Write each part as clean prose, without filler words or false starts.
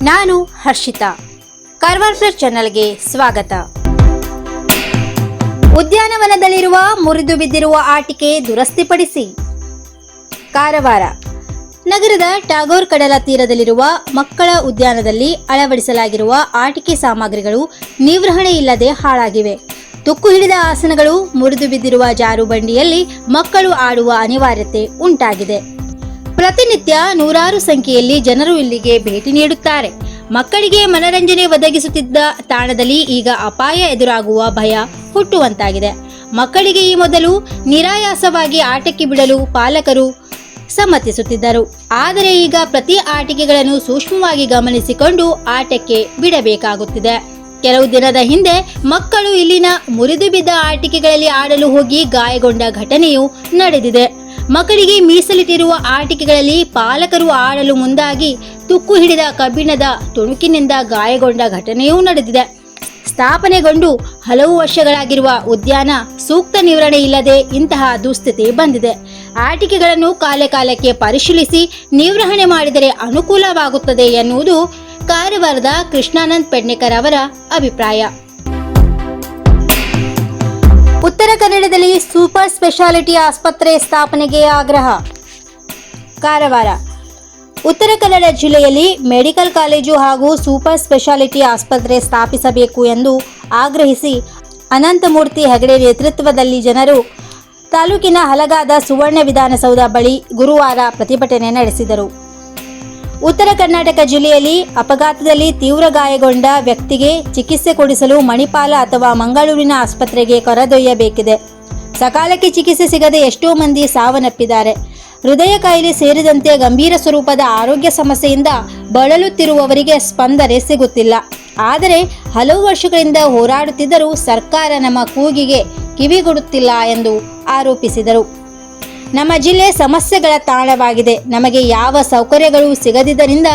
ನಾನು ಹರ್ಷಿತಾ. ಕಾರವಾರ ಪ್ಲಸ್ ಚಾನೆಲ್ಗೆ ಸ್ವಾಗತ. ಉದ್ಯಾನವನದಲ್ಲಿರುವ ಮುರಿದು ಬಿದ್ದಿರುವ ಆಟಿಕೆ ದುರಸ್ತಿಪಡಿಸಿ. ಕಾರವಾರ ನಗರದ ಟಾಗೋರ್ ಕಡಲ ತೀರದಲ್ಲಿರುವ ಮಕ್ಕಳ ಉದ್ಯಾನದಲ್ಲಿ ಅಳವಡಿಸಲಾಗಿರುವ ಆಟಿಕೆ ಸಾಮಗ್ರಿಗಳು ನಿರ್ವಹಣೆ ಇಲ್ಲದೆ ಹಾಳಾಗಿವೆ. ತುಕ್ಕು ಹಿಡಿದ ಆಸನಗಳು, ಮುರಿದು ಬಿದ್ದಿರುವ ಜಾರುಬಂಡಿಯಲ್ಲಿ ಮಕ್ಕಳು ಆಡುವ ಅನಿವಾರ್ಯತೆ ಉಂಟಾಗಿದೆ. ಪ್ರತಿನಿತ್ಯ ನೂರಾರು ಸಂಖ್ಯೆಯಲ್ಲಿ ಜನರು ಇಲ್ಲಿಗೆ ಭೇಟಿ ನೀಡುತ್ತಾರೆ. ಮಕ್ಕಳಿಗೆ ಮನರಂಜನೆ ಒದಗಿಸುತ್ತಿದ್ದ ತಾಣದಲ್ಲಿ ಈಗ ಅಪಾಯ ಎದುರಾಗುವ ಭಯ ಹುಟ್ಟುವಂತಾಗಿದೆ. ಮಕ್ಕಳಿಗೆ ಈ ಮೊದಲು ನಿರಾಯಾಸವಾಗಿ ಆಟಕ್ಕೆ ಬಿಡಲು ಪಾಲಕರು ಸಮ್ಮತಿಸುತ್ತಿದ್ದರು. ಆದರೆ ಈಗ ಪ್ರತಿ ಆಟಿಕೆಗಳನ್ನು ಸೂಕ್ಷ್ಮವಾಗಿ ಗಮನಿಸಿಕೊಂಡು ಆಟಕ್ಕೆ ಬಿಡಬೇಕಾಗುತ್ತಿದೆ. ಕೆಲವು ದಿನದ ಹಿಂದೆ ಮಕ್ಕಳು ಇಲ್ಲಿನ ಮುರಿದು ಬಿದ್ದ ಆಟಿಕೆಗಳಲ್ಲಿ ಆಡಲು ಹೋಗಿ ಗಾಯಗೊಂಡ ಘಟನೆಯೂ ನಡೆದಿದೆ. ಮಕ್ಕಳಿಗೆ ಮೀಸಲಿಟ್ಟಿರುವ ಆಟಿಕೆಗಳಲ್ಲಿ ಪಾಲಕರು ಆಡಲು ಮುಂದಾಗಿ ತುಕ್ಕು ಹಿಡಿದ ಕಬ್ಬಿಣದ ತುಣುಕಿನಿಂದ ಗಾಯಗೊಂಡ ಘಟನೆಯೂ ನಡೆದಿದೆ. ಸ್ಥಾಪನೆಗೊಂಡು ಹಲವು ವರ್ಷಗಳಾಗಿರುವ ಉದ್ಯಾನ ಸೂಕ್ತ ನಿರ್ವಹಣೆ ಇಲ್ಲದೆ ಇಂತಹ ದುಸ್ಥಿತಿ ಬಂದಿದೆ. ಆಟಿಕೆಗಳನ್ನು ಕಾಲಕ್ಕೆ ಪರಿಶೀಲಿಸಿ ನಿರ್ವಹಣೆ ಮಾಡಿದರೆ ಅನುಕೂಲವಾಗುತ್ತದೆ ಎನ್ನುವುದು ಕಾರವಾರದ ಕೃಷ್ಣಾನಂದ್ ಪೆಡ್ನೇಕರ್ ಅವರ ಅಭಿಪ್ರಾಯ. ಉತ್ತರ ಕನ್ನಡದಲ್ಲಿ ಸೂಪರ್ ಸ್ಪೆಷಾಲಿಟಿ ಆಸ್ಪತ್ರೆ ಸ್ಥಾಪನೆಗೆ ಆಗ್ರಹ. ಕಾರವಾರ ಉತ್ತರ ಕನ್ನಡ ಜಿಲ್ಲೆಯಲ್ಲಿ ಮೆಡಿಕಲ್ ಕಾಲೇಜು ಹಾಗೂ ಸೂಪರ್ ಸ್ಪೆಷಾಲಿಟಿ ಆಸ್ಪತ್ರೆ ಸ್ಥಾಪಿಸಬೇಕು ಎಂದು ಆಗ್ರಹಿಸಿ ಅನಂತಮೂರ್ತಿ ಹೆಗಡೆ ನೇತೃತ್ವದಲ್ಲಿ ಜನರು ತಾಲೂಕಿನ ಹಲಗಾದ ಸುವರ್ಣ ವಿಧಾನಸೌಧ ಬಳಿ ಗುರುವಾರ ಪ್ರತಿಭಟನೆ ನಡೆಸಿದರು. ಉತ್ತರ ಕರ್ನಾಟಕ ಜಿಲ್ಲೆಯಲ್ಲಿ ಅಪಘಾತದಲ್ಲಿ ತೀವ್ರ ಗಾಯಗೊಂಡ ವ್ಯಕ್ತಿಗೆ ಚಿಕಿತ್ಸೆ ಕೊಡಿಸಲು ಮಣಿಪಾಲ ಅಥವಾ ಮಂಗಳೂರಿನ ಆಸ್ಪತ್ರೆಗೆ ಕರೆದೊಯ್ಯಬೇಕಿದೆ. ಸಕಾಲಕ್ಕೆ ಚಿಕಿತ್ಸೆ ಸಿಗದೆ ಎಷ್ಟೋ ಮಂದಿ ಸಾವನ್ನಪ್ಪಿದ್ದಾರೆ. ಹೃದಯ ಕಾಯಿಲೆ ಸೇರಿದಂತೆ ಗಂಭೀರ ಸ್ವರೂಪದ ಆರೋಗ್ಯ ಸಮಸ್ಯೆಯಿಂದ ಬಳಲುತ್ತಿರುವವರಿಗೆ ಸ್ಪಂದನೆ ಸಿಗುತ್ತಿಲ್ಲ. ಆದರೆ ಹಲವು ವರ್ಷಗಳಿಂದ ಹೋರಾಡುತ್ತಿದ್ದರೂ ಸರ್ಕಾರ ನಮ್ಮ ಕೂಗಿಗೆ ಕಿವಿಗೊಡುತ್ತಿಲ್ಲ ಎಂದು ಆರೋಪಿಸಿದರು. ನಮ್ಮ ಜಿಲ್ಲೆ ಸಮಸ್ಯೆಗಳ ತಾಣವಾಗಿದೆ. ನಮಗೆ ಯಾವ ಸೌಕರ್ಯಗಳು ಸಿಗದಿದ್ದರಿಂದ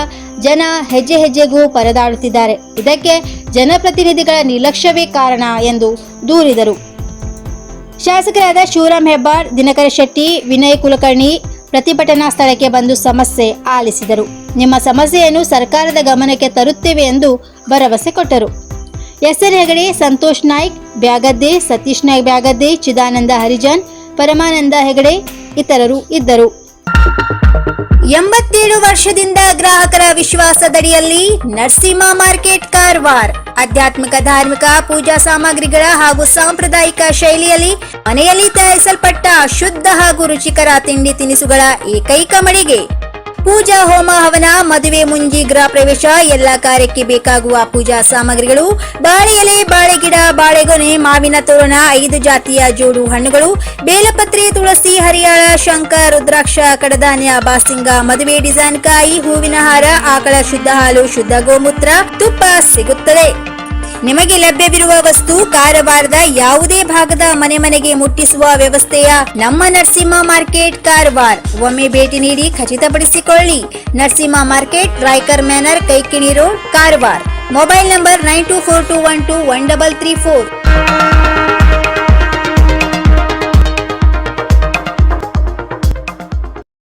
ಜನ ಹೆಜ್ಜೆ ಹೆಜ್ಜೆಗೂ ಪರದಾಡುತ್ತಿದ್ದಾರೆ. ಇದಕ್ಕೆ ಜನಪ್ರತಿನಿಧಿಗಳ ನಿರ್ಲಕ್ಷ್ಯವೇ ಕಾರಣ ಎಂದು ದೂರಿದರು. ಶಾಸಕರಾದ ಶಿವರಾಮ್ ಹೆಬ್ಬಾರ್, ದಿನಕರ ಶೆಟ್ಟಿ, ವಿನಯ್ ಕುಲಕರ್ಣಿ ಪ್ರತಿಭಟನಾ ಸ್ಥಳಕ್ಕೆ ಬಂದು ಸಮಸ್ಯೆ ಆಲಿಸಿದರು. ನಿಮ್ಮ ಸಮಸ್ಯೆಯನ್ನು ಸರ್ಕಾರದ ಗಮನಕ್ಕೆ ತರುತ್ತೇವೆ ಎಂದು ಭರವಸೆ ಕೊಟ್ಟರು. ಎಸ್ಎನ್ ಹೆಗಡೆ, ಸಂತೋಷ್ ನಾಯ್ಕ್ ಬ್ಯಾಗದ್ದೆ, ಸತೀಶ್ ನಾಯ್ಕ್ ಬ್ಯಾಗದ್ದೆ, ಚಿದಾನಂದ ಹರಿಜನ್, ಪರಮಾನಂದ ಹೆಗಡೆ ಇತರರು ಇದ್ದರು. 87 ವರ್ಷದಿಂದ ಗ್ರಾಹಕರ ವಿಶ್ವಾಸದಡಿಯಲ್ಲಿ ನರಸಿಂಹ ಮಾರ್ಕೆಟ್ ಕಾರವಾರ ಆಧ್ಯಾತ್ಮಿಕ, ಧಾರ್ಮಿಕ, ಪೂಜಾ ಸಾಮಗ್ರಿಗಳ ಹಾಗೂ ಸಾಂಪ್ರದಾಯಿಕ ಶೈಲಿಯಲ್ಲಿ ಮನೆಯಲ್ಲಿ ತಯಾರಿಸಲ್ಪಟ್ಟ ಶುದ್ಧ ಹಾಗೂ ರುಚಿಕರ ತಿಂಡಿ ತಿನಿಸುಗಳ ಏಕೈಕ ಮಳಿಗೆ. ಪೂಜಾ, ಹೋಮ, ಹವನ, ಮದುವೆ, ಮುಂಜಿ, ಗೃಹ ಪ್ರವೇಶ ಎಲ್ಲ ಕಾರ್ಯಕ್ಕೆ ಬೇಕಾಗುವ ಪೂಜಾ ಸಾಮಗ್ರಿಗಳು, ಬಾಳೆ ಎಲೆ, ಬಾಳೆಗಿಡ, ಬಾಳೆಗೊನೆ, ಮಾವಿನ ತೋರಣ, 5 ಜಾತಿಯ ಜೋಡು ಹಣ್ಣುಗಳು, ಬೇಲಪತ್ರೆ, ತುಳಸಿ, ಹರಿಯಾಳ, ಶಂಖ, ರುದ್ರಾಕ್ಷ, ಕಡಧಾನ್ಯ, ಬಾಸಿಂಗ, ಮದುವೆ ಡಿಸೈನ್ ಕಾಯಿ, ಹೂವಿನ ಹಾರ, ಆಕಳ ಶುದ್ಧ ಹಾಲು, ಶುದ್ಧ ಗೋಮೂತ್ರ, ತುಪ್ಪ ಸಿಗುತ್ತದೆ. ನಿಮಗೆ ಲಭ್ಯವಿರುವ ವಸ್ತು ಕಾರವಾರದ ಯಾವುದೇ ಭಾಗದ ಮನೆಗೆ ಮುಟ್ಟಿಸುವ ವ್ಯವಸ್ಥೆಯ ನಮ್ಮ ನರಸಿಂಹ ಮಾರ್ಕೆಟ್ ಕಾರವಾರ. ಒಮ್ಮೆ ಭೇಟಿ ನೀಡಿ ಖಚಿತಪಡಿಸಿಕೊಳ್ಳಿ. Narasimha market, Raikar manner, Kaikini road, Karwar. Mobile number 9242121334.